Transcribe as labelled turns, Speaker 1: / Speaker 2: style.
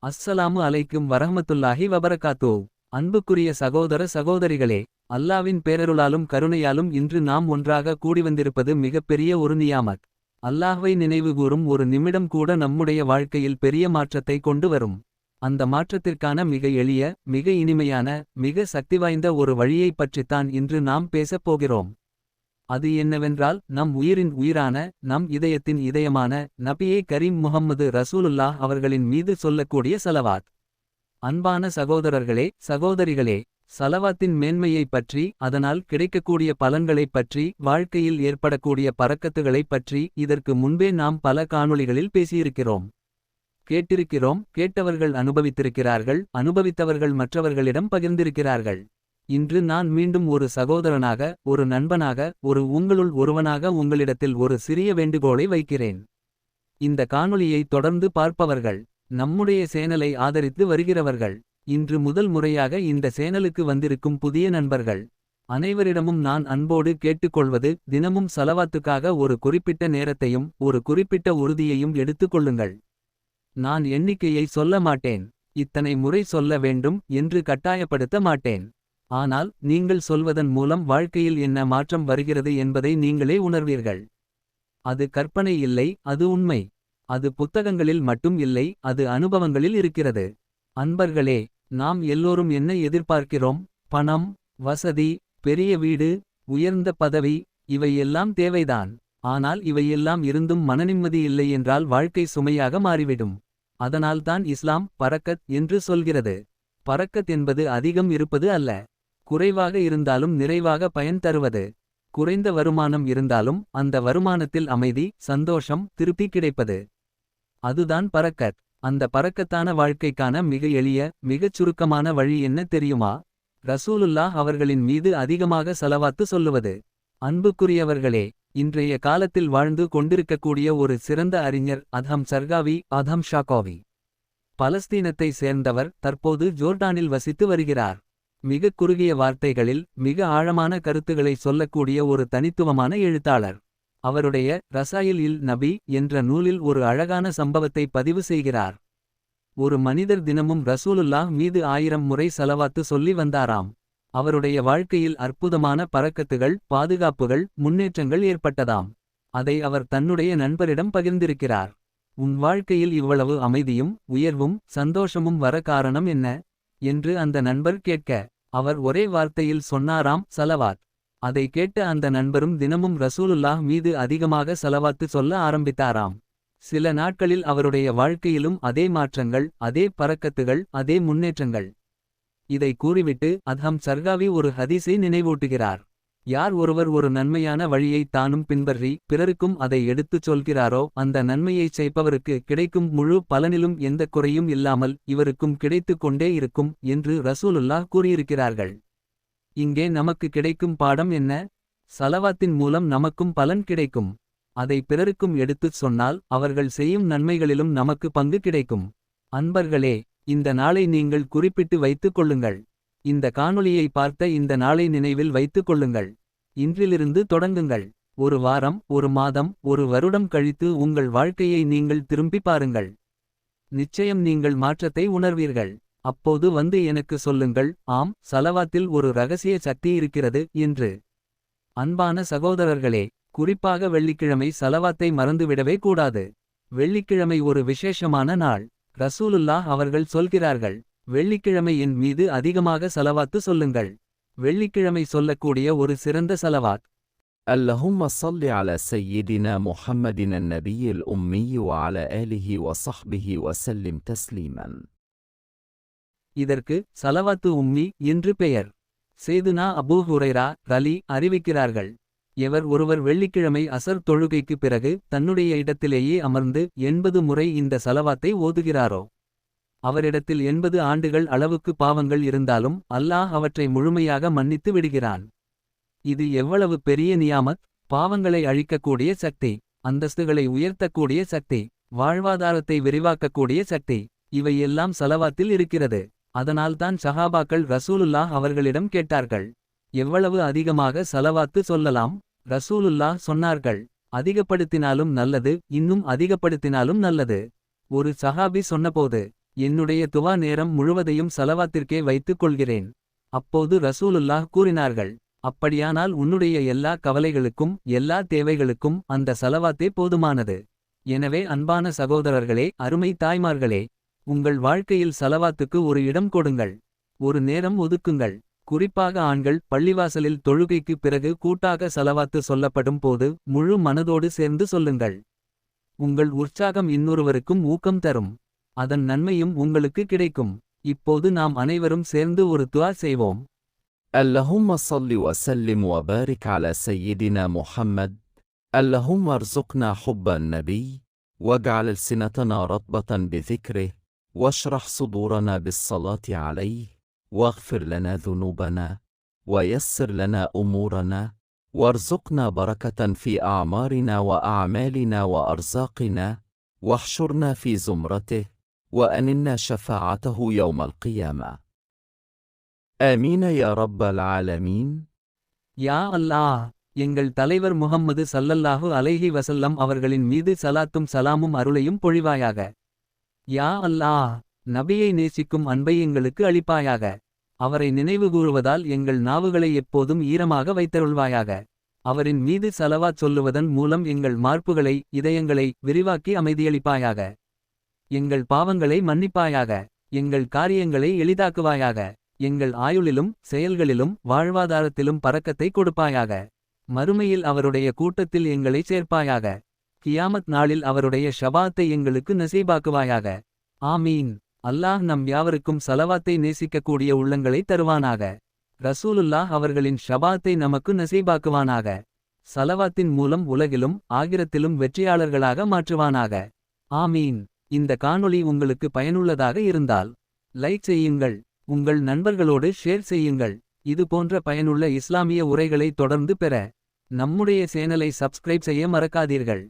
Speaker 1: அஸ்ஸலாமு அலைக்கும் வரஹ்மத்துல்லாஹி வபரகாத்தூ. அன்புக்குரிய சகோதர சகோதரிகளே, அல்லாவின் பேரருளாலும் கருணையாலும் இன்று நாம் ஒன்றாக கூடிவந்திருப்பது மிகப்பெரிய ஒரு நியாமத். அல்லாஹ்வை நினைவுகூரும் ஒரு நிமிடம் கூட நம்முடைய வாழ்க்கையில் பெரிய மாற்றத்தை கொண்டு வரும். அந்த மாற்றத்திற்கான மிக எளிய, மிக இனிமையான, மிக சக்திவாய்ந்த ஒரு வழியைப் பற்றித்தான் இன்று நாம் பேசப் போகிறோம். அது என்னவென்றால், நம் உயிரின் உயிரான, நம் இதயத்தின் இதயமான நபியே கரீம் முஹம்மது ரசூலுல்லாஹ் அவர்களின் மீது சொல்லக்கூடிய ஸலவாத். அன்பான சகோதரர்களே, சகோதரிகளே, ஸலவாத்தின் மேன்மையைப் பற்றி, அதனால் கிடைக்கக்கூடிய பலன்களைப் பற்றி, வாழ்க்கையில் ஏற்படக்கூடிய பரக்கத்துகளைப் பற்றி இதற்கு முன்பே நாம் பல காணொளிகளில் பேசியிருக்கிறோம். கேட்டிருக்கிறோம், கேட்டவர்கள் அனுபவித்திருக்கிறார்கள், அனுபவித்தவர்கள் மற்றவர்களிடம் பகிர்ந்திருக்கிறார்கள். இன்று நான் மீண்டும் ஒரு சகோதரனாக, ஒரு நண்பனாக, ஒரு உங்களுள் ஒருவனாக உங்களிடத்தில் ஒரு சிறிய வேண்டுகோளை வைக்கிறேன். இந்த காணொளியை தொடர்ந்து பார்ப்பவர்கள், நம்முடைய சேனலை ஆதரித்து வருகிறவர்கள், இன்று முதல் முறையாக இந்த சேனலுக்கு வந்திருக்கும் புதிய நண்பர்கள் அனைவரிடமும் நான் அன்போடு கேட்டுக்கொள்வது, தினமும் ஸலவாத்துக்காக ஒரு குறிப்பிட்ட நேரத்தையும் ஒரு குறிப்பிட்ட உறுதியையும் எடுத்துக்கொள்ளுங்கள். நான் எண்ணிக்கையை சொல்ல மாட்டேன், இத்தனை முறை சொல்ல வேண்டும் என்று கட்டாயப்படுத்த மாட்டேன். ஆனால் நீங்கள் சொல்வதன் மூலம் வாழ்க்கையில் என்ன மாற்றம் வருகிறது என்பதை நீங்களே உணர்வீர்கள். அது கற்பனை இல்லை, அது உண்மை. அது புத்தகங்களில் மட்டும் இல்லை, அது அனுபவங்களில் இருக்கிறது. அன்பர்களே, நாம் எல்லோரும் என்ன எதிர்பார்க்கிறோம்? பணம், வசதி, பெரிய வீடு, உயர்ந்த பதவி, இவையெல்லாம் தேவைதான். ஆனால் இவையெல்லாம் இருந்தும் மனநிம்மதி இல்லை என்றால் வாழ்க்கை சுமையாக மாறிவிடும். அதனால்தான் இஸ்லாம் பரக்கத் என்று சொல்கிறது. பரக்கத் என்பது அதிகம் இருப்பது அல்ல, குறைவாக இருந்தாலும் நிறைவாக பயன் தருவது. குறைந்த வருமானம் இருந்தாலும் அந்த வருமானத்தில் அமைதி, சந்தோஷம், திருப்தி கிடைப்பது. அதுதான் பரக்கத். அந்த பரக்கத்தான வாழ்க்கைக்கான மிக எளிய, மிகச் சுருக்கமான வழி என்ன தெரியுமா? ரசூலுல்லாஹ் அவர்களின் மீது அதிகமாக ஸலவாத்து சொல்லுவது. அன்புக்குரியவர்களே, இன்றைய காலத்தில் வாழ்ந்து கொண்டிருக்கக்கூடிய ஒரு சிறந்த அறிஞர் அதஹம் சர்காவி, அதஹம் ஷாகாவி. பலஸ்தீனத்தை சேர்ந்தவர், தற்போது ஜோர்டானில் வசித்து வருகிறார். மிக குறுகிய வார்த்தைகளில் மிக ஆழமான கருத்துக்களை சொல்லக்கூடிய ஒரு தனித்துவமான எழுத்தாளர். அவருடைய ரசாயில் இல் நபி என்ற நூலில் ஒரு அழகான சம்பவத்தை பதிவு செய்கிறார். ஒரு மனிதர் தினமும் ரசூலுல்லாஹ் மீது 1000 முறை ஸலவாத்து சொல்லி வந்தாராம். அவருடைய வாழ்க்கையில் அற்புதமான பரக்கத்துகள், பாதுகாப்புகள், முன்னேற்றங்கள் ஏற்பட்டதாம். அதை அவர் தன்னுடைய நண்பரிடம் பகிர்ந்திருக்கிறார். உன் வாழ்க்கையில் இவ்வளவு அமைதியும், உயர்வும், சந்தோஷமும் வர காரணம் என்ன என்று அந்த நண்பர் கேட்க, அவர் ஒரே வார்த்தையில் சொன்னாராம், ஸலவாத். அதை கேட்ட அந்த நண்பரும் தினமும் ரசூலுல்லாஹ் மீது அதிகமாக ஸலவாத்து சொல்ல ஆரம்பித்தாராம். சில நாட்களில் அவருடைய வாழ்க்கையிலும் அதே மாற்றங்கள், அதே பரக்கத்துகள், அதே முன்னேற்றங்கள். இதை கூறிவிட்டு அதஹம் சர்காவி ஒரு ஹதீஸை நினைவூட்டுகிறார். யார் ஒருவர் ஒரு நன்மையான வழியை தானும் பின்பற்றி பிறருக்கும் அதை எடுத்துச் சொல்கிறாரோ, அந்த நன்மையைச் செய்பவருக்கு கிடைக்கும் முழு பலனிலும் எந்த குறையும் இல்லாமல் இவருக்கும் கிடைத்துக் கொண்டே இருக்கும் என்று ரசூலுல்லாஹ் கூறியிருக்கிறார்கள். இங்கே நமக்கு கிடைக்கும் பாடம் என்ன? ஸலவாத்தின் மூலம் நமக்கும் பலன் கிடைக்கும். அதை பிறருக்கும் எடுத்துச் சொன்னால் அவர்கள் செய்யும் நன்மைகளிலும் நமக்கு பங்கு கிடைக்கும். அன்பர்களே, இந்த நாளை நீங்கள் குறிப்பிட்டு வைத்துக் கொள்ளுங்கள். இந்த காணொளியை பார்த்த இந்த நாளை நினைவில் வைத்துக் கொள்ளுங்கள். இன்றிலிருந்து தொடங்குங்கள். ஒரு வாரம், ஒரு மாதம், ஒரு வருடம் கழித்து உங்கள் வாழ்க்கையை நீங்கள் திரும்பி பாருங்கள். நிச்சயம் நீங்கள் மாற்றத்தை உணர்வீர்கள். அப்போது வந்து எனக்கு சொல்லுங்கள், ஆம், ஸலவாத்தில் ஒரு ரகசிய சக்தி இருக்கிறது என்று. அன்பான சகோதரர்களே, குறிப்பாக வெள்ளிக்கிழமை ஸலவாத்தை மறந்துவிடவே கூடாது. வெள்ளிக்கிழமை ஒரு விசேஷமான நாள். ரசூலுல்லாஹ் அவர்கள் சொல்கிறார்கள், வெள்ளிக்கிழமை என் மீது அதிகமாக ஸலவாத்து சொல்லுங்கள். வெள்ளிக்கிழமை சொல்லக்கூடிய ஒரு சிறந்த ஸலவாத்.
Speaker 2: اللهم صل على سيدنا محمد النبي الأمي وعلى آله وصحبه وسلم تسليما.
Speaker 1: இதற்கு ஸலவாத்து உம்மி என்று பெயர். சேதுனா அபூ ஹுரைரா ரலி அறிவிக்கிறார்கள், எவர் ஒருவர் வெள்ளிக்கிழமை அசர் தொழுகைக்கு பிறகு தன்னுடைய இடத்திலேயே அமர்ந்து 80 முறை இந்த ஸலவாத்தை ஓதுகிறாரோ, அவரிடத்தில் 80 ஆண்டுகள் அளவுக்கு பாவங்கள் இருந்தாலும் அல்லாஹ் அவற்றை முழுமையாக மன்னித்து விடுகிறான். இது எவ்வளவு பெரிய நியாமத்! பாவங்களை அழிக்கக்கூடிய சக்தி, அந்தஸ்துகளை உயர்த்தக்கூடிய சக்தி, வாழ்வாதாரத்தை விரிவாக்கக்கூடிய சக்தி, இவையெல்லாம் ஸலவாத்தில் இருக்கிறது. அதனால்தான் ஸஹாபாக்கள் ரசூலுல்லாஹ் அவர்களிடம் கேட்டார்கள், எவ்வளவு அதிகமாக ஸலவாத்து சொல்லலாம்? ரசூலுல்லாஹ் சொன்னார்கள், அதிகப்படுத்தினாலும் நல்லது, இன்னும் அதிகப்படுத்தினாலும் நல்லது. ஒரு சஹாபி சொன்னபோது, என்னுடைய துவா நேரம் முழுவதையும் சலவாத்திற்கே வைத்துக் கொள்கிறேன். அப்போது ரசூலுல்லாஹ் கூறினார்கள், அப்படியானால் உன்னுடைய எல்லா கவலைகளுக்கும் எல்லா தேவைகளுக்கும் அந்த சலவாத்தே போதுமானது. எனவே அன்பான சகோதரர்களே, அருமை தாய்மார்களே, உங்கள் வாழ்க்கையில் சலவாத்துக்கு ஒரு இடம் கொடுங்கள். ஒரு நேரம் ஒதுக்குங்கள். குறிப்பாக ஆண்கள் பள்ளிவாசலில் தொழுகைக்கு பிறகு கூட்டாக சலவாத்து சொல்லப்படும் போது முழு மனதோடு சேர்ந்து சொல்லுங்கள். உங்கள் உற்சாகம் இன்னொருவருக்கும் ஊக்கம் தரும். அதன் நன்மையும் உங்களுக்கு கிடைக்கும். இப்போது நாம் அனைவரும் சேர்ந்து ஒரு துஆ செய்வோம்.
Speaker 2: اللهم صل وسلم وبارك على سيدنا محمد. اللهم ارزقنا حب النبي واجعل ألسنتنا رطبة بذكره واشرح صدورنا بالصلاة عليه واغفر لنا ذنوبنا ويسر لنا أمورنا وارزقنا بركة في أعمارنا وأعمالنا وأرزاقنا واحشرنا في زمرته وأنلنا شفاعته يوم القيامة. آمين يا رب العالمين.
Speaker 1: யா அல்லாஹ், எங்கள் தலைவர் முஹம்மது ஸல்லல்லாஹு அலைஹி வஸல்லம் அவர்களின் மீது சலாத்தும் சலாமும் அருளையும் பொழிவாயாக. யா அல்லாஹ், நபியை நேசிக்கும் அன்பை எங்களுக்கு அளிப்பாயாக. அவரை நினைவுகூறுவதால் எங்கள் நாவுகளை எப்போதும் ஈரமாக வைத்தருள்வாயாக. அவரின் மீது சலவாத் சொல்லுவதன் மூலம் எங்கள் மார்புகளை இதயங்களை விரிவாக்கி அமைதியளிப்பாயாக. எங்கள் பாவங்களை மன்னிப்பாயாக. எங்கள் காரியங்களை எளிதாக்குவாயாக. எங்கள் ஆயுளிலும் செயல்களிலும் வாழ்வாதாரத்திலும் பரக்கத்தை கொடுப்பாயாக. மறுமையில் அவருடைய கூட்டத்தில் எங்களை சேர்ப்பாயாக. கியாமத் நாளில் அவருடைய ஷபாத்தை எங்களுக்கு நசீபாக்குவாயாக. ஆமீன். அல்லாஹ் நம் யாவருக்கும் சலவாத்தை நேசிக்கக்கூடிய உள்ளங்களை தருவானாக. ரசூலுல்லாஹ் அவர்களின் ஷபாத்தை நமக்கு நசீபாக்குவானாக. சலவாத்தின் மூலம் உலகிலும் ஆகிரத்திலும் வெற்றியாளர்களாக மாற்றுவானாக. ஆமீன். இந்த காணொளி உங்களுக்கு பயனுள்ளதாக இருந்தால் லைக் செய்யுங்கள். உங்கள் நண்பர்களோடு ஷேர் செய்யுங்கள். இது போன்ற பயனுள்ள இஸ்லாமிய உரைகளை தொடர்ந்து பெற நம்முடைய சேனலை சப்ஸ்கிரைப் செய்ய மறக்காதீர்கள்.